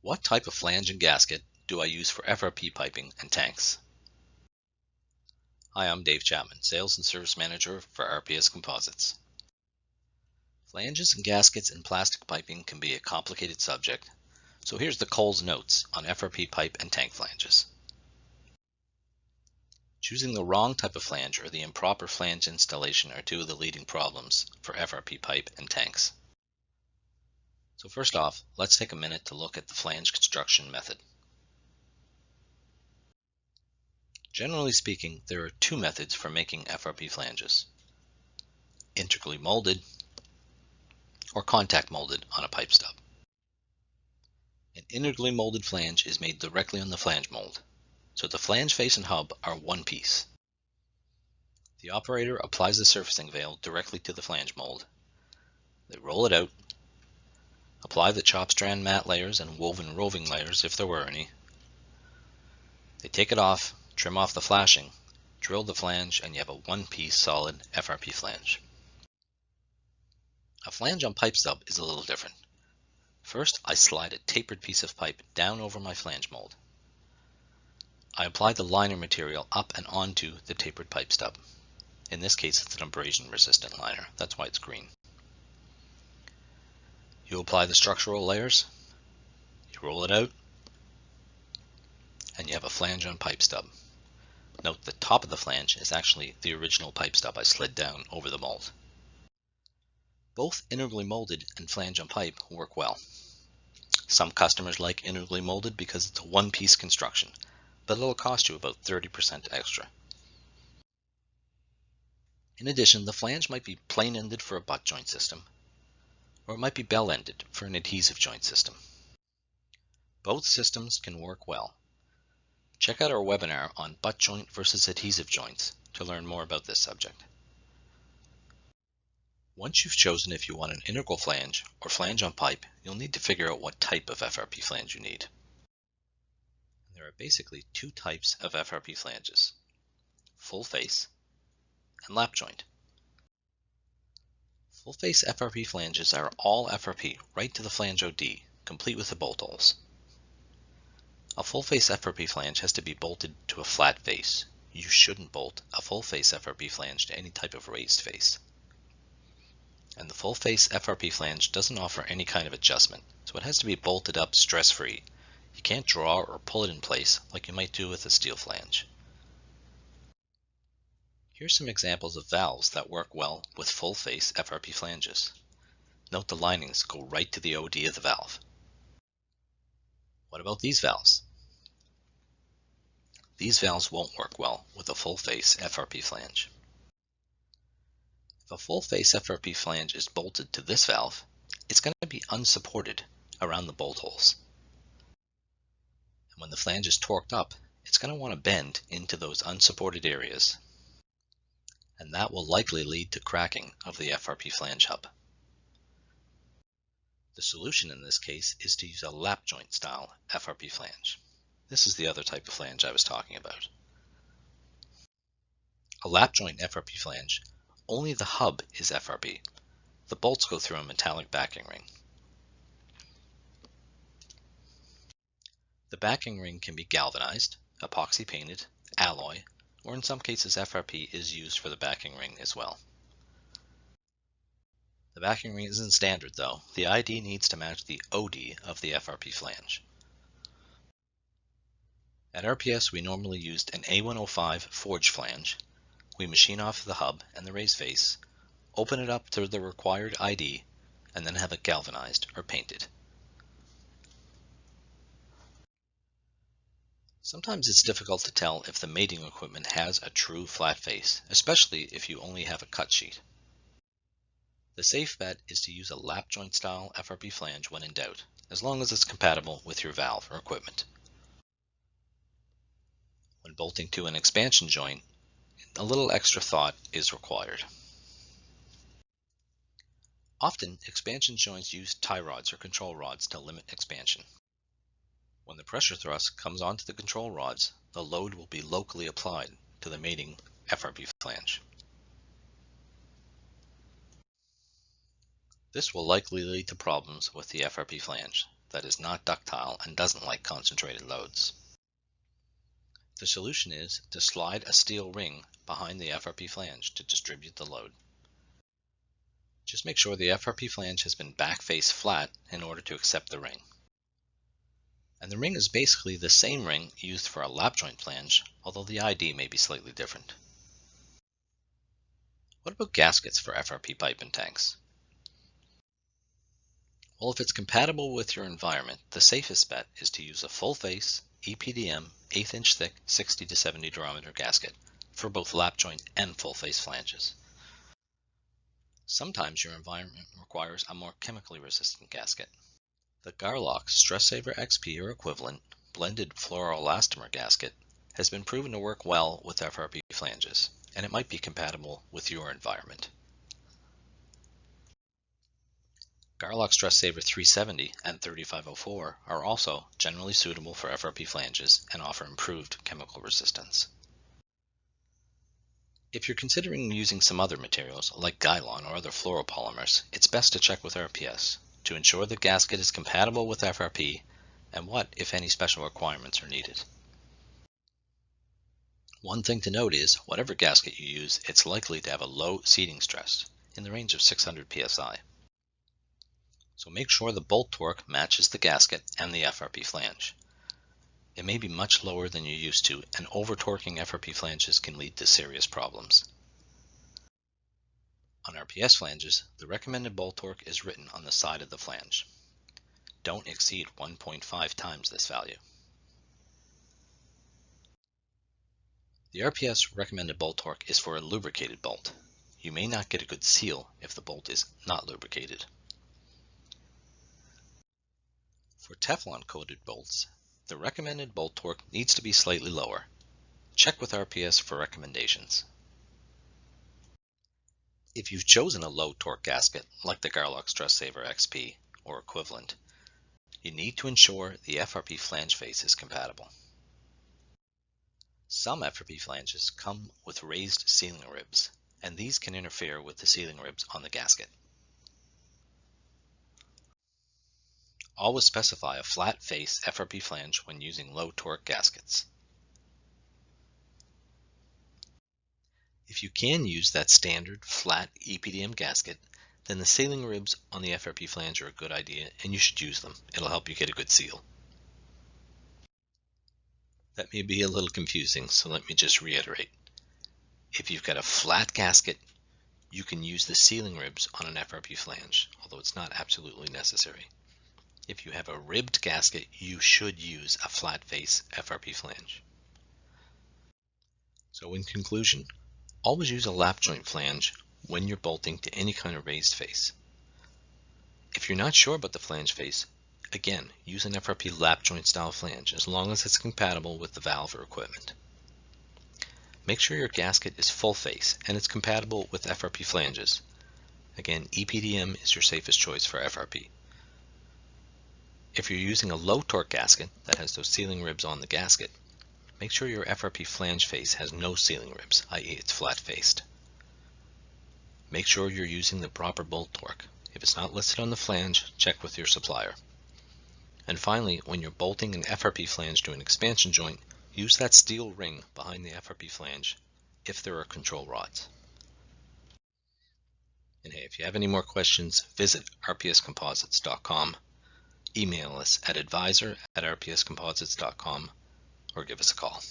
What type of flange and gasket do I use for FRP piping and tanks? Hi, I'm Dave Chapman, Sales and Service Manager for RPS Composites. Flanges and gaskets in plastic piping can be a complicated subject, so here's the Coles notes on FRP pipe and tank flanges. Choosing the wrong type of flange or the improper flange installation are two of the leading problems for FRP pipe and tanks. So first off, let's take a minute to look at the flange construction method. Generally speaking, there are two methods for making FRP flanges: integrally molded or contact molded on a pipe stub. An integrally molded flange is made directly on the flange mold, so the flange face and hub are one piece. The operator applies the surfacing veil directly to the flange mold. They roll it out, apply the chop strand mat layers and woven roving layers if there were any. They take it off, trim off the flashing, drill the flange, and you have a one-piece solid FRP flange. A flange on pipe stub is a little different. First, I slide a tapered piece of pipe down over my flange mold. I apply the liner material up and onto the tapered pipe stub. In this case, it's an abrasion-resistant liner. That's why it's green. You apply the structural layers, you roll it out, and you have a flange on pipe stub. Note the top of the flange is actually the original pipe stub I slid down over the mold. Both integrally molded and flange on pipe work well. Some customers like integrally molded because it's a one-piece construction, but it'll cost you about 30% extra. In addition, the flange might be plain-ended for a butt joint system, or it might be bell-ended for an adhesive joint system. Both systems can work well. Check out our webinar on butt joint versus adhesive joints to learn more about this subject. Once you've chosen if you want an integral flange or flange on pipe, you'll need to figure out what type of FRP flange you need. There are basically two types of FRP flanges: full face and lap joint. Full face FRP flanges are all FRP right to the flange OD, complete with the bolt holes. A full face FRP flange has to be bolted to a flat face. You shouldn't bolt a full face FRP flange to any type of raised face. And the full face FRP flange doesn't offer any kind of adjustment, so it has to be bolted up stress-free. You can't draw or pull it in place like you might do with a steel flange. Here's some examples of valves that work well with full face FRP flanges. Note the linings go right to the OD of the valve. What about these valves? These valves won't work well with a full face FRP flange. If a full face FRP flange is bolted to this valve, it's going to be unsupported around the bolt holes. And when the flange is torqued up, it's going to want to bend into those unsupported areas. And that will likely lead to cracking of the FRP flange hub. The solution in this case is to use a lap joint style FRP flange. This is the other type of flange I was talking about. A lap joint FRP flange, only the hub is FRP. The bolts go through a metallic backing ring. The backing ring can be galvanized, epoxy painted, alloy, or in some cases FRP is used for the backing ring as well. The backing ring isn't standard though. The ID needs to match the OD of the FRP flange. At RPS we normally used an A105 forged flange. We machine off the hub and the raised face, open it up to the required ID, and then have it galvanized or painted. Sometimes it's difficult to tell if the mating equipment has a true flat face, especially if you only have a cut sheet. The safe bet is to use a lap joint style FRP flange when in doubt, as long as it's compatible with your valve or equipment. When bolting to an expansion joint, a little extra thought is required. Often, expansion joints use tie rods or control rods to limit expansion. When the pressure thrust comes onto the control rods, the load will be locally applied to the mating FRP flange. This will likely lead to problems with the FRP flange. that is not ductile and doesn't like concentrated loads. The solution is to slide a steel ring behind the FRP flange to distribute the load. Just make sure the FRP flange has been back face flat in order to accept the ring. And the ring is basically the same ring used for a lap joint flange, although the ID may be slightly different. What about gaskets for FRP pipe and tanks? Well, if it's compatible with your environment, the safest bet is to use a full face EPDM 1/8 inch thick 60 to 70 diameter gasket for both lap joint and full face flanges. Sometimes your environment requires a more chemically resistant gasket. The Garlock Stress Saver XP or equivalent blended fluoroelastomer gasket has been proven to work well with FRP flanges, and it might be compatible with your environment. Garlock Stress Saver 370 and 3504 are also generally suitable for FRP flanges and offer improved chemical resistance. If you're considering using some other materials like Guylon or other fluoropolymers, it's best to check with RPS to ensure the gasket is compatible with FRP and what, if any, special requirements are needed. One thing to note is, whatever gasket you use, it's likely to have a low seating stress in the range of 600 psi. So make sure the bolt torque matches the gasket and the FRP flange. It may be much lower than you're used to, and over-torquing FRP flanges can lead to serious problems. On RPS flanges, the recommended bolt torque is written on the side of the flange. Don't exceed 1.5 times this value. The RPS recommended bolt torque is for a lubricated bolt. You may not get a good seal if the bolt is not lubricated. For Teflon-coated bolts, the recommended bolt torque needs to be slightly lower. Check with RPS for recommendations. If you've chosen a low torque gasket like the Garlock Stress Saver XP or equivalent, you need to ensure the FRP flange face is compatible. Some FRP flanges come with raised sealing ribs, and these can interfere with the sealing ribs on the gasket. Always specify a flat face FRP flange when using low torque gaskets. If you can use that standard flat EPDM gasket, then the sealing ribs on the FRP flange are a good idea and you should use them. It'll help you get a good seal. That may be a little confusing, so let me just reiterate. If you've got a flat gasket, you can use the sealing ribs on an FRP flange, although it's not absolutely necessary. If you have a ribbed gasket, you should use a flat face FRP flange. So in conclusion, always use a lap joint flange when you're bolting to any kind of raised face. If you're not sure about the flange face, again, use an FRP lap joint style flange as long as it's compatible with the valve or equipment. Make sure your gasket is full face and it's compatible with FRP flanges. Again, EPDM is your safest choice for FRP. If you're using a low torque gasket that has those sealing ribs on the gasket, make sure your FRP flange face has no sealing ribs, i.e. it's flat faced. Make sure you're using the proper bolt torque. If it's not listed on the flange, check with your supplier. And finally, when you're bolting an FRP flange to an expansion joint, use that steel ring behind the FRP flange if there are control rods. And hey, if you have any more questions, visit rpscomposites.com, email us at advisor@rpscomposites.com, or give us a call.